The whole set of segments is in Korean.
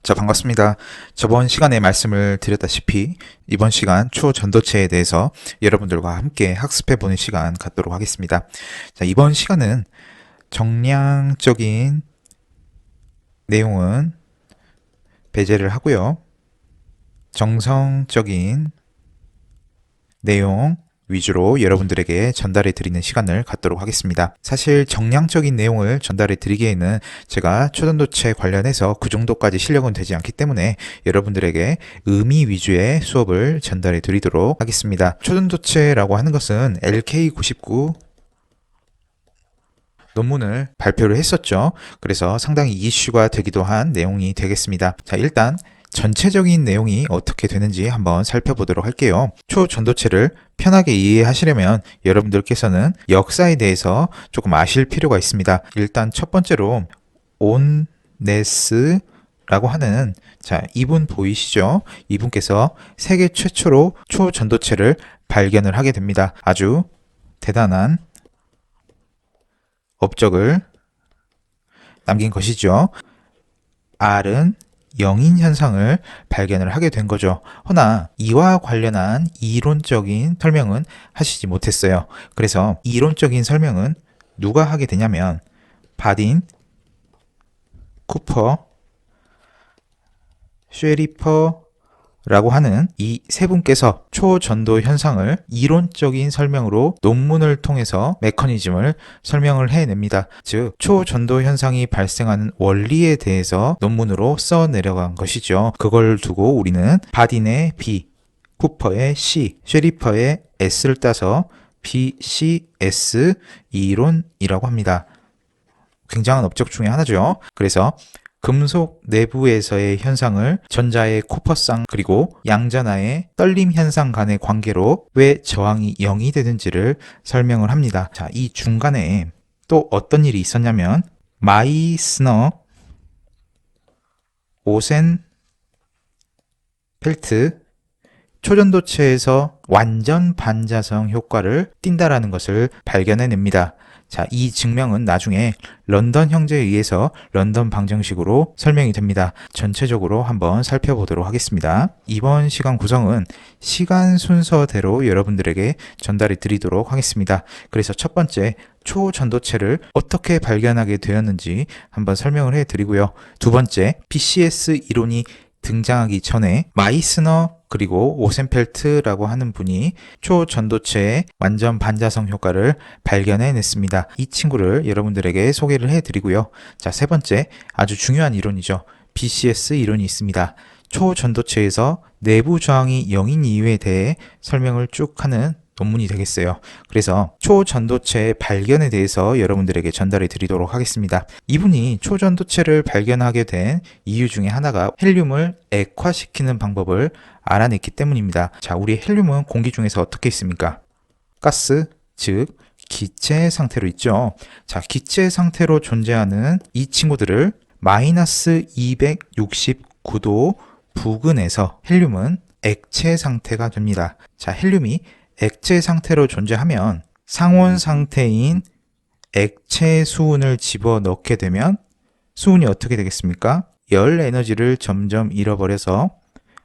자, 반갑습니다. 저번 시간에 말씀을 드렸다시피 이번 시간 초전도체에 대해서 여러분들과 함께 학습해보는 시간 갖도록 하겠습니다. 자, 이번 시간은 정량적인 내용은 배제를 하고요. 정성적인 내용 위주로 여러분들에게 전달해 드리는 시간을 갖도록 하겠습니다. 사실 정량적인 내용을 전달해 드리기에는 제가 초전도체 관련해서 그 정도까지 실력은 되지 않기 때문에 여러분들에게 의미 위주의 수업을 전달해 드리도록 하겠습니다. 초전도체라고 하는 것은 LK99 논문을 발표를 했었죠. 그래서 상당히 이슈가 되기도 한 내용이 되겠습니다. 자, 일단 전체적인 내용이 어떻게 되는지 한번 살펴보도록 할게요. 초전도체를 편하게 이해하시려면 여러분들께서는 역사에 대해서 조금 아실 필요가 있습니다. 일단 첫 번째로 온네스라고 하는, 자, 이분 보이시죠? 이분께서 세계 최초로 초전도체를 발견을 하게 됩니다. 아주 대단한 업적을 남긴 것이죠. R은 영인 현상을 발견을 하게 된 거죠. 허나 이와 관련한 이론적인 설명은 하시지 못했어요. 그래서 이론적인 설명은 누가 하게 되냐면 바딘, 쿠퍼, 쉐리퍼라고 하는 이 세 분께서 초전도 현상을 이론적인 설명으로 논문을 통해서 메커니즘을 설명을 해냅니다. 즉, 초전도 현상이 발생하는 원리에 대해서 논문으로 써 내려간 것이죠. 그걸 두고 우리는 바딘의 B, 쿠퍼의 C, 쉐리퍼의 S를 따서 BCS 이론이라고 합니다. 굉장한 업적 중에 하나죠. 그래서 금속 내부에서의 현상을 전자의 코퍼쌍 그리고 양전하의 떨림 현상 간의 관계로 왜 저항이 0이 되는지를 설명을 합니다. 자, 이 중간에 또 어떤 일이 있었냐면 마이스너 오센펠트 초전도체에서 완전 반자성 효과를 띈다라는 것을 발견해냅니다. 자, 이 증명은 나중에 런던 형제에 의해서 런던 방정식으로 설명이 됩니다. 전체적으로 한번 살펴보도록 하겠습니다. 이번 시간 구성은 시간 순서대로 여러분들에게 전달해 드리도록 하겠습니다. 그래서 첫 번째, 초전도체를 어떻게 발견하게 되었는지 한번 설명을 해 드리고요. 두 번째, BCS 이론이 등장하기 전에 마이스너 그리고 오센펠트라고 하는 분이 초전도체의 완전 반자성 효과를 발견해냈습니다. 이 친구를 여러분들에게 소개를 해드리고요. 자, 세 번째, 아주 중요한 이론이죠. BCS 이론이 있습니다. 초전도체에서 내부 저항이 0인 이유에 대해 설명을 쭉 하는 논문이 되겠어요. 그래서 초전도체의 발견에 대해서 여러분들에게 전달해 드리도록 하겠습니다. 이분이 초전도체를 발견하게 된 이유 중에 하나가 헬륨을 액화시키는 방법을 알아냈기 때문입니다. 자, 우리 헬륨은 공기 중에서 어떻게 있습니까? 가스, 즉 기체 상태로 있죠. 자, 기체 상태로 존재하는 이 친구들을 마이너스 269도 부근에서 헬륨은 액체 상태가 됩니다. 자, 헬륨이 액체 상태로 존재하면 상온 상태인 액체 수은을 집어넣게 되면 수은이 어떻게 되겠습니까? 열 에너지를 점점 잃어버려서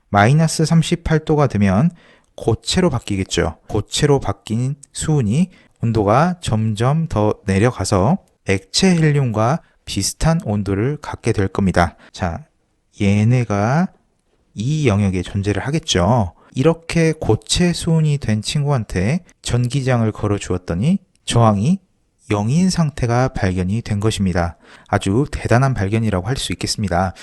마이너스 38도가 되면 고체로 바뀌겠죠. 고체로 바뀐 수은이 온도가 점점 더 내려가서 액체 헬륨과 비슷한 온도를 갖게 될 겁니다. 자, 얘네가 이 영역에 존재를 하겠죠. 이렇게 고체 수은이 된 친구한테 전기장을 걸어 주었더니 저항이 0인 상태가 발견이 된 것입니다. 아주 대단한 발견이라고 할 수 있겠습니다.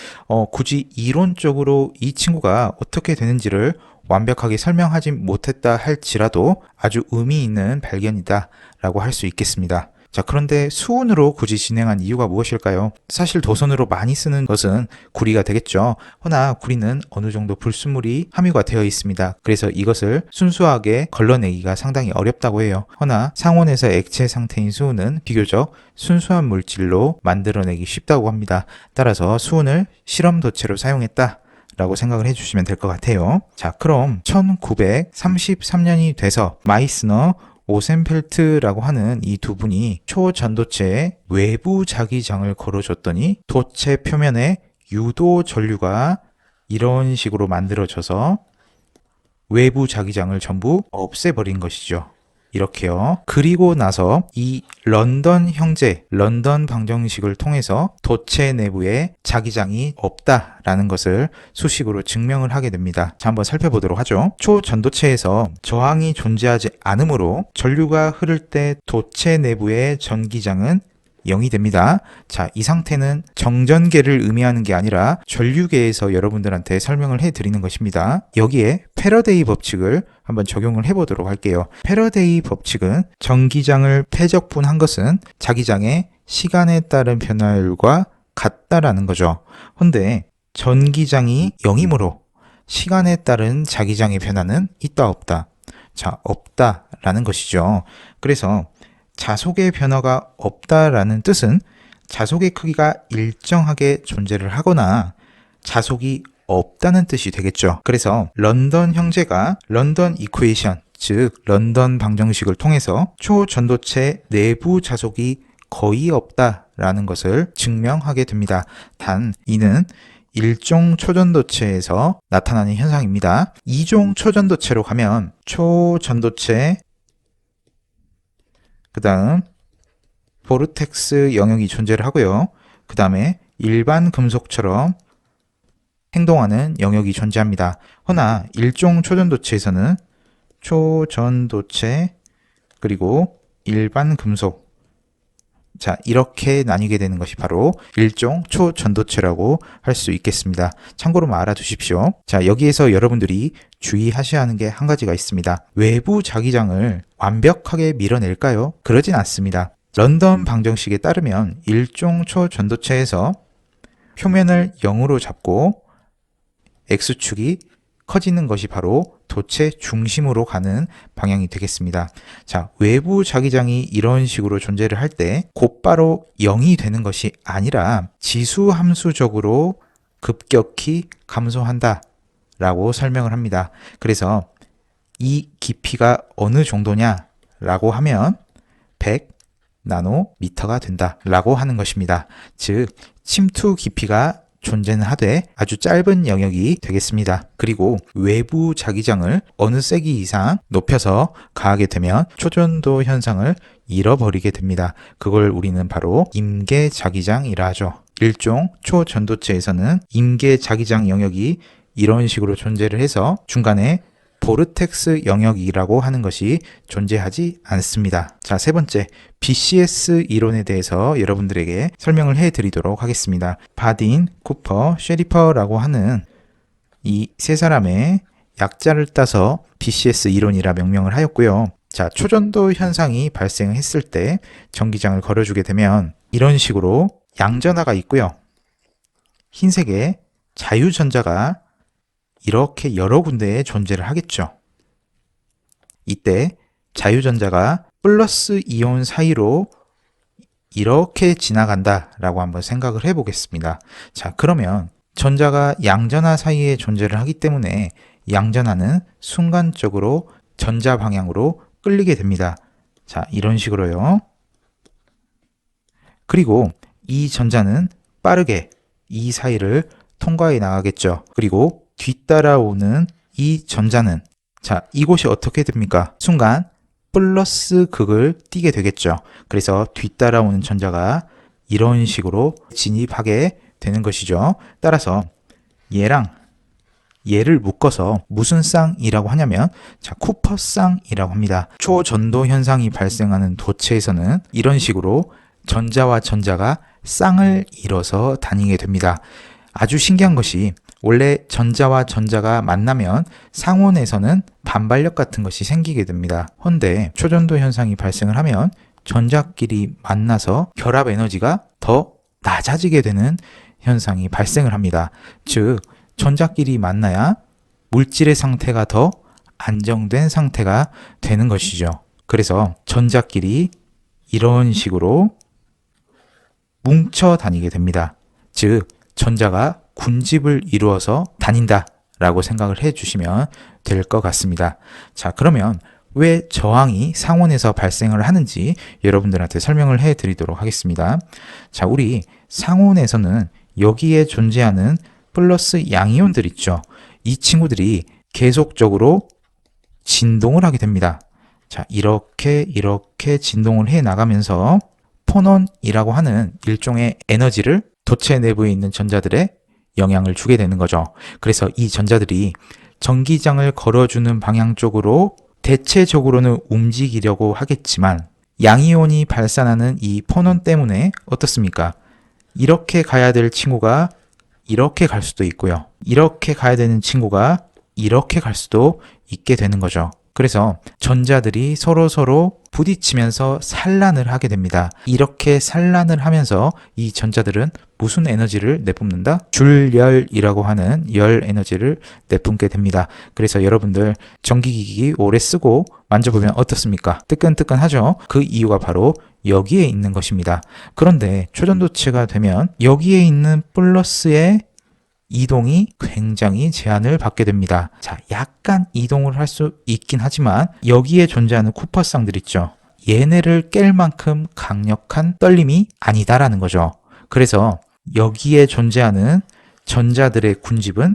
굳이 이론적으로 이 친구가 어떻게 되는지를 완벽하게 설명하지 못했다 할지라도 아주 의미 있는 발견이다 라고 할 수 있겠습니다. 자, 그런데 수은으로 굳이 진행한 이유가 무엇일까요? 사실 도선으로 많이 쓰는 것은 구리가 되겠죠. 허나 구리는 어느 정도 불순물이 함유가 되어 있습니다. 그래서 이것을 순수하게 걸러내기가 상당히 어렵다고 해요. 허나 상온에서 액체 상태인 수은은 비교적 순수한 물질로 만들어내기 쉽다고 합니다. 따라서 수은을 실험도체로 사용했다 라고 생각을 해주시면 될 것 같아요. 자, 그럼 1933년이 돼서 마이스너 오센펠트라고 하는 이 두 분이 초전도체에 외부 자기장을 걸어줬더니 도체 표면에 유도 전류가 이런 식으로 만들어져서 외부 자기장을 전부 없애버린 것이죠. 이렇게요. 그리고 나서 이 런던 형제, 런던 방정식을 통해서 도체 내부에 자기장이 없다라는 것을 수식으로 증명을 하게 됩니다. 자, 한번 살펴보도록 하죠. 초전도체에서 저항이 존재하지 않으므로 전류가 흐를 때 도체 내부의 전기장은 0이 됩니다. 자, 이 상태는 정전계를 의미하는 게 아니라 전류계에서 여러분들한테 설명을 해드리는 것입니다. 여기에 패러데이 법칙을 한번 적용을 해보도록 할게요. 패러데이 법칙은 전기장을 패적분한 것은 자기장의 시간에 따른 변화율과 같다라는 거죠. 근데 전기장이 0이므로 시간에 따른 자기장의 변화는 있다 없다? 자, 없다라는 것이죠. 그래서 자속의 변화가 없다라는 뜻은 자속의 크기가 일정하게 존재를 하거나 자속이 없다는 뜻이 되겠죠. 그래서 런던 형제가 런던 이퀘이션, 즉 런던 방정식을 통해서 초전도체 내부 자속이 거의 없다라는 것을 증명하게 됩니다. 단 이는 1종 초전도체에서 나타나는 현상입니다. 2종 초전도체로 가면 초전도체 그 다음 보르텍스 영역이 존재를 하고요. 그 다음에 일반 금속처럼 행동하는 영역이 존재합니다. 허나 일종 초전도체에서는 초전도체 그리고 일반 금속, 자, 이렇게 나뉘게 되는 것이 바로 일종 초전도체라고 할 수 있겠습니다. 참고로 알아두십시오. 자, 여기에서 여러분들이 주의하셔야 하는 게 한 가지가 있습니다. 외부 자기장을 완벽하게 밀어낼까요? 그러진 않습니다. 런던 방정식에 따르면 일종 초전도체에서 표면을 0으로 잡고 X축이 커지는 것이 바로 도체 중심으로 가는 방향이 되겠습니다. 자, 외부 자기장이 이런 식으로 존재를 할 때 곧바로 0이 되는 것이 아니라 지수함수적으로 급격히 감소한다 라고 설명을 합니다. 그래서 이 깊이가 어느 정도냐 라고 하면 100 나노미터가 된다 라고 하는 것입니다. 즉 침투 깊이가 존재는 하되 아주 짧은 영역이 되겠습니다. 그리고 외부 자기장을 어느 세기 이상 높여서 가하게 되면 초전도 현상을 잃어버리게 됩니다. 그걸 우리는 바로 임계 자기장이라 하죠. 일종 초전도체에서는 임계 자기장 영역이 이런 식으로 존재를 해서 중간에 보르텍스 영역이라고 하는 것이 존재하지 않습니다. 자, 세 번째, BCS 이론에 대해서 여러분들에게 설명을 해드리도록 하겠습니다. 바딘, 쿠퍼, 쉐리퍼라고 하는 이 세 사람의 약자를 따서 BCS 이론이라 명명을 하였고요. 자, 초전도 현상이 발생했을 때 전기장을 걸어주게 되면 이런 식으로 양전하가 있고요. 흰색의 자유전자가 이렇게 여러 군데에 존재를 하겠죠. 이때 자유전자가 플러스 이온 사이로 이렇게 지나간다라고 한번 생각을 해보겠습니다. 자, 그러면 전자가 양전하 사이에 존재를 하기 때문에 양전하는 순간적으로 전자 방향으로 끌리게 됩니다. 자, 이런 식으로요. 그리고 이 전자는 빠르게 이 사이를 통과해 나가겠죠. 그리고 뒤따라오는 이 전자는, 자, 이곳이 어떻게 됩니까? 순간 플러스 극을 띠게 되겠죠. 그래서 뒤따라오는 전자가 이런 식으로 진입하게 되는 것이죠. 따라서 얘랑 얘를 묶어서 무슨 쌍이라고 하냐면, 자, 쿠퍼 쌍이라고 합니다. 초전도 현상이 발생하는 도체에서는 이런 식으로 전자와 전자가 쌍을 이뤄서 다니게 됩니다. 아주 신기한 것이 원래 전자와 전자가 만나면 상온에서는 반발력 같은 것이 생기게 됩니다. 그런데 초전도 현상이 발생을 하면 전자끼리 만나서 결합 에너지가 더 낮아지게 되는 현상이 발생을 합니다. 즉 전자끼리 만나야 물질의 상태가 더 안정된 상태가 되는 것이죠. 그래서 전자끼리 이런 식으로 뭉쳐 다니게 됩니다. 즉 전자가 군집을 이루어서 다닌다 라고 생각을 해주시면 될 것 같습니다. 자, 그러면 왜 저항이 상온에서 발생을 하는지 여러분들한테 설명을 해드리도록 하겠습니다. 자, 우리 상온에서는 여기에 존재하는 플러스 양이온들 있죠. 이 친구들이 계속적으로 진동을 하게 됩니다. 자, 이렇게 진동을 해 나가면서 폰원이라고 하는 일종의 에너지를 도체 내부에 있는 전자들에 영향을 주게 되는 거죠. 그래서 이 전자들이 전기장을 걸어주는 방향 쪽으로 대체적으로는 움직이려고 하겠지만 양이온이 발산하는 이 폰원 때문에 어떻습니까? 이렇게 가야 될 친구가 이렇게 갈 수도 있고요. 이렇게 가야 되는 친구가 이렇게 갈 수도 있게 되는 거죠. 그래서 전자들이 서로 부딪히면서 산란을 하게 됩니다. 이렇게 산란을 하면서 이 전자들은 무슨 에너지를 내뿜는다? 줄열이라고 하는 열 에너지를 내뿜게 됩니다. 그래서 여러분들 전기기기 오래 쓰고 만져보면 어떻습니까? 뜨끈뜨끈하죠? 그 이유가 바로 여기에 있는 것입니다. 그런데 초전도체가 되면 여기에 있는 플러스의 이동이 굉장히 제한을 받게 됩니다. 자, 약간 이동을 할 수 있긴 하지만 여기에 존재하는 쿠퍼쌍들 있죠. 얘네를 깰 만큼 강력한 떨림이 아니다라는 거죠. 그래서 여기에 존재하는 전자들의 군집은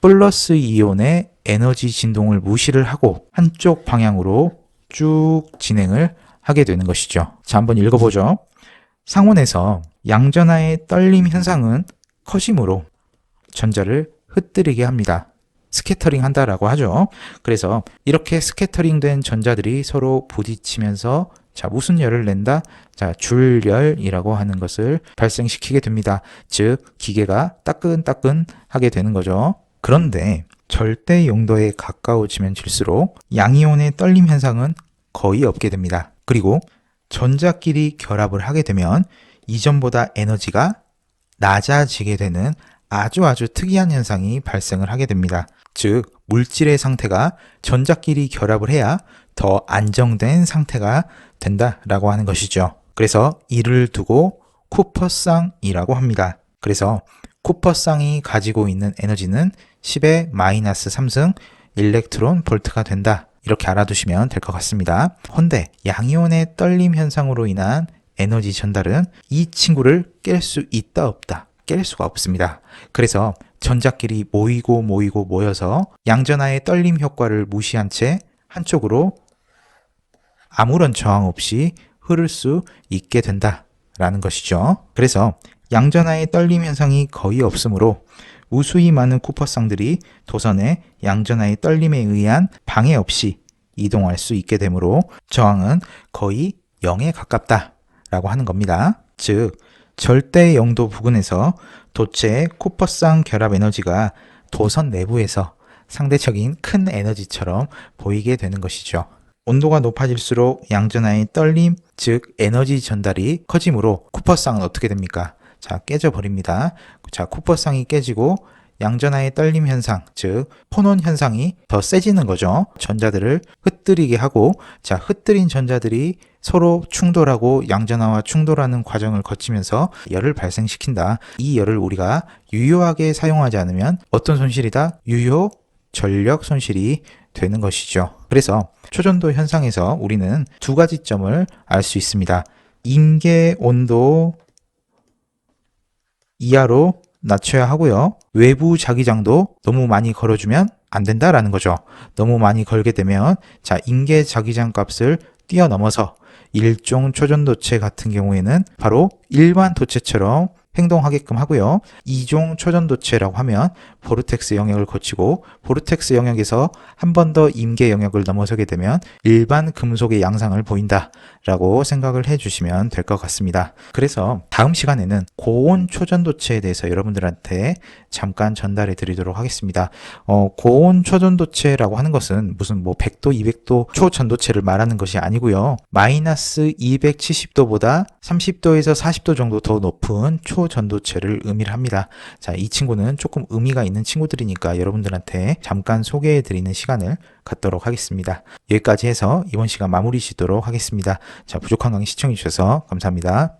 플러스 이온의 에너지 진동을 무시를 하고 한쪽 방향으로 쭉 진행을 하게 되는 것이죠. 자, 한번 읽어보죠. 상온에서 양전하의 떨림 현상은 커짐으로 전자를 흩뜨리게 합니다. 스캐터링 한다라고 하죠. 그래서 이렇게 스캐터링 된 전자들이 서로 부딪히면서 자, 무슨 열을 낸다? 자, 줄열이라고 하는 것을 발생시키게 됩니다. 즉, 기계가 따끈따끈하게 되는 거죠. 그런데 절대 용도에 가까워지면 질수록 양이온의 떨림 현상은 거의 없게 됩니다. 그리고 전자끼리 결합을 하게 되면 이전보다 에너지가 낮아지게 되는 아주 특이한 현상이 발생을 하게 됩니다. 즉, 물질의 상태가 전자끼리 결합을 해야 더 안정된 상태가 된다라고 하는 것이죠. 그래서 이를 두고 쿠퍼쌍이라고 합니다. 그래서 쿠퍼쌍이 가지고 있는 에너지는 10의 마이너스 3승 일렉트론 볼트가 된다. 이렇게 알아두시면 될 것 같습니다. 헌데 양이온의 떨림 현상으로 인한 에너지 전달은 이 친구를 깰 수 있다 없다? 깰 수가 없습니다. 그래서 전자끼리 모여서 양전하의 떨림 효과를 무시한 채 한쪽으로 아무런 저항 없이 흐를 수 있게 된다라는 것이죠. 그래서 양전하의 떨림 현상이 거의 없으므로 무수히 많은 쿠퍼쌍들이 도선의 양전하의 떨림에 의한 방해 없이 이동할 수 있게 되므로 저항은 거의 0에 가깝다라고 하는 겁니다. 즉, 절대 영도 부근에서 도체의 쿠퍼쌍 결합 에너지가 도선 내부에서 상대적인 큰 에너지처럼 보이게 되는 것이죠. 온도가 높아질수록 양전하의 떨림, 즉 에너지 전달이 커지므로 쿠퍼쌍은 어떻게 됩니까? 자, 깨져버립니다. 자, 쿠퍼쌍이 깨지고 양전하의 떨림 현상, 즉 폰원 현상이 더 세지는 거죠. 전자들을 흩뜨리게 하고, 자, 흩뜨린 전자들이 서로 충돌하고 양전하와 충돌하는 과정을 거치면서 열을 발생시킨다. 이 열을 우리가 유효하게 사용하지 않으면 어떤 손실이다? 유효 전력 손실이 되는 것이죠. 그래서 초전도 현상에서 우리는 두 가지 점을 알 수 있습니다. 임계 온도 이하로 낮춰야 하고요. 외부 자기장도 너무 많이 걸어주면 안 된다라는 거죠. 너무 많이 걸게 되면 자, 임계 자기장 값을 뛰어넘어서 일종 초전도체 같은 경우에는 바로 일반 도체처럼 행동하게끔 하고요. 2종 초전도체라고 하면 보르텍스 영역을 거치고 보르텍스 영역에서 한 번 더 임계 영역을 넘어서게 되면 일반 금속의 양상을 보인다라고 생각을 해주시면 될 것 같습니다. 그래서 다음 시간에는 고온 초전도체에 대해서 여러분들한테 잠깐 전달해 드리도록 하겠습니다. 고온 초전도체라고 하는 것은 무슨 뭐 100도, 200도 초전도체를 말하는 것이 아니고요. 마이너스 270도보다 30도에서 40도 정도 더 높은 초전도체를 의미를 합니다. 자, 이 친구는 조금 의미가 있는 친구들이니까 여러분들한테 잠깐 소개해 드리는 시간을 갖도록 하겠습니다. 여기까지 해서 이번 시간 마무리 짓도록 하겠습니다. 자, 부족한 강의 시청해 주셔서 감사합니다.